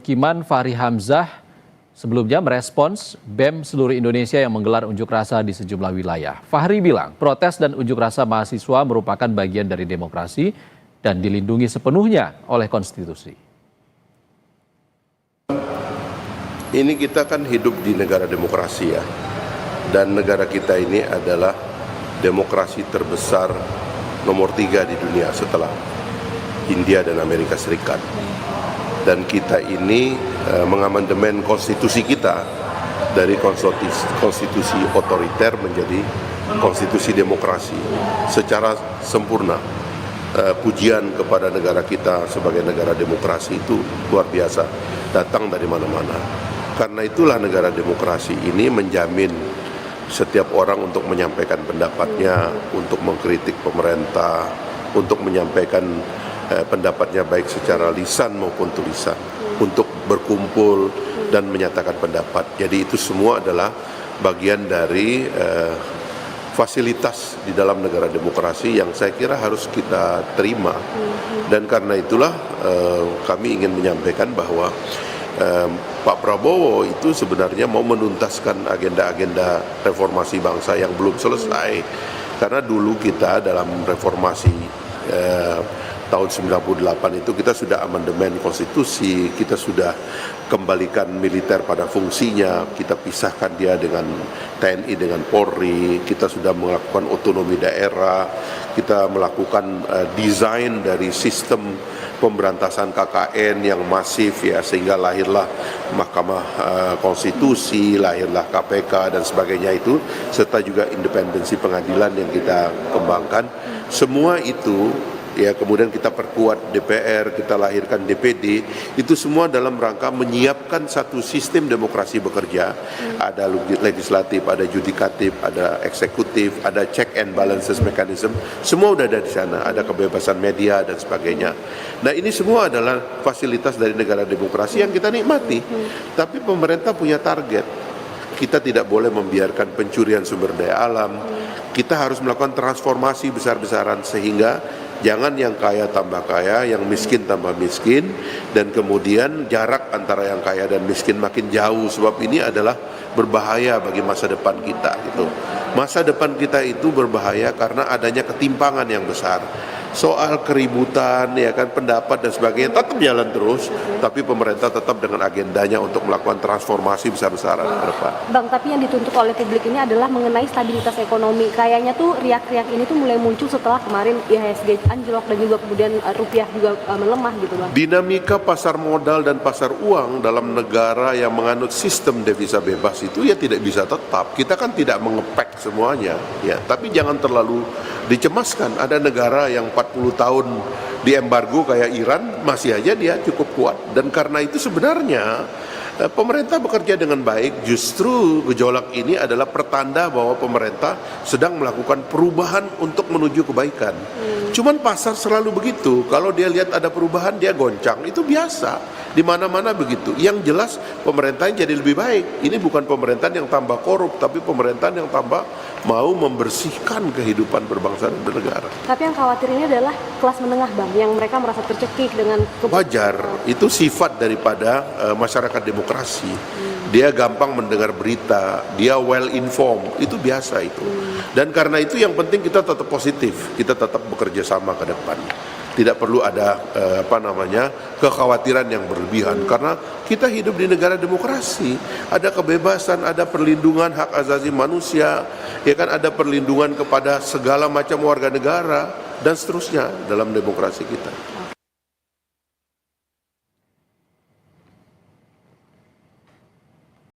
Kiman Fahri Hamzah sebelumnya merespons BEM seluruh Indonesia yang menggelar unjuk rasa di sejumlah wilayah. Fahri bilang protes dan unjuk rasa mahasiswa merupakan bagian dari demokrasi dan dilindungi sepenuhnya oleh konstitusi. Ini kita kan hidup di negara demokrasi ya, dan negara kita ini adalah demokrasi terbesar nomor 3 di dunia setelah India dan Amerika Serikat. Dan kita ini mengamandemen konstitusi kita dari konstitusi otoriter menjadi konstitusi demokrasi secara sempurna. Pujian kepada negara kita sebagai negara demokrasi itu luar biasa, datang dari mana-mana. Karena itulah negara demokrasi ini menjamin setiap orang untuk menyampaikan pendapatnya, untuk mengkritik pemerintah, untuk menyampaikan pendapatnya baik secara lisan maupun tulisan, untuk berkumpul dan menyatakan pendapat. Jadi itu semua adalah bagian dari fasilitas di dalam negara demokrasi yang saya kira harus kita terima. Dan karena itulah kami ingin menyampaikan bahwa Pak Prabowo itu sebenarnya mau menuntaskan agenda-agenda reformasi bangsa yang belum selesai. Karena dulu kita dalam reformasi tahun 98 itu kita sudah amandemen konstitusi, kita sudah kembalikan militer pada fungsinya, kita pisahkan dia dengan TNI dengan Polri, kita sudah melakukan otonomi daerah, kita melakukan desain dari sistem pemberantasan KKN yang masif ya, sehingga lahirlah Mahkamah Konstitusi, lahirlah KPK dan sebagainya itu, serta juga independensi pengadilan yang kita kembangkan. Semua itu ya, kemudian kita perkuat DPR, kita lahirkan DPD, itu semua dalam rangka menyiapkan satu sistem demokrasi bekerja. Ada legislatif, ada yudikatif, ada eksekutif, ada check and balances mechanism, semua udah ada di sana, ada kebebasan media dan sebagainya. Nah, ini semua adalah fasilitas dari negara demokrasi yang kita nikmati. Tapi pemerintah punya target. Kita tidak boleh membiarkan pencurian sumber daya alam. Kita harus melakukan transformasi besar-besaran sehingga jangan yang kaya tambah kaya, yang miskin tambah miskin, dan kemudian jarak antara yang kaya dan miskin makin jauh, sebab ini adalah berbahaya bagi masa depan kita gitu. Masa depan kita itu berbahaya karena adanya ketimpangan yang besar. Soal keributan, ya kan, pendapat dan sebagainya tetap jalan terus, tapi pemerintah tetap dengan agendanya untuk melakukan transformasi besar-besaran ke depan. Bang, tapi yang dituntut oleh publik ini adalah mengenai stabilitas ekonomi. Kayaknya tuh riak-riak ini tuh mulai muncul setelah kemarin IHSG anjlok dan juga kemudian rupiah juga melemah gitu, Bang. Dinamika pasar modal dan pasar uang dalam negara yang menganut sistem devisa bebas itu ya tidak bisa tetap. Kita kan tidak mengepek semuanya, ya. Tapi jangan terlalu dicemaskan. Ada negara yang 40 tahun di embargo kayak Iran, masih aja dia cukup kuat. Dan karena itu sebenarnya pemerintah bekerja dengan baik. Justru gejolak ini adalah pertanda bahwa pemerintah sedang melakukan perubahan untuk menuju kebaikan. Cuman pasar selalu begitu, kalau dia lihat ada perubahan dia goncang, itu biasa. Di mana-mana begitu. Yang jelas pemerintahan jadi lebih baik. Ini bukan pemerintahan yang tambah korup, tapi pemerintahan yang tambah mau membersihkan kehidupan berbangsa dan bernegara. Tapi yang khawatir ini adalah kelas menengah, Bang, yang mereka merasa tercekik dengan wajar, itu sifat daripada masyarakat demokrasi. Dia gampang mendengar berita, dia well informed, itu biasa itu. Dan karena itu yang penting kita tetap positif, kita tetap bekerja sama ke depan. Tidak perlu ada kekhawatiran yang berlebihan, karena kita hidup di negara demokrasi, ada kebebasan, ada perlindungan hak asasi manusia, ya kan, ada perlindungan kepada segala macam warga negara dan seterusnya dalam demokrasi kita.